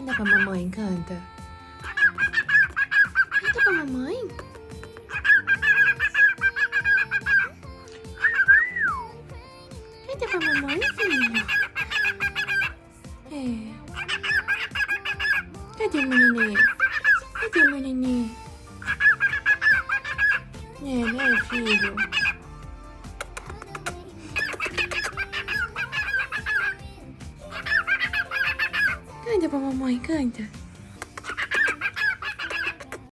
Canta pra mamãe, canta. Canta pra mamãe. Canta pra mamãe, filho. É. Cadê o meu nenê? Cadê o meu nenê? É, né, filho? Canta pra mamãe, canta.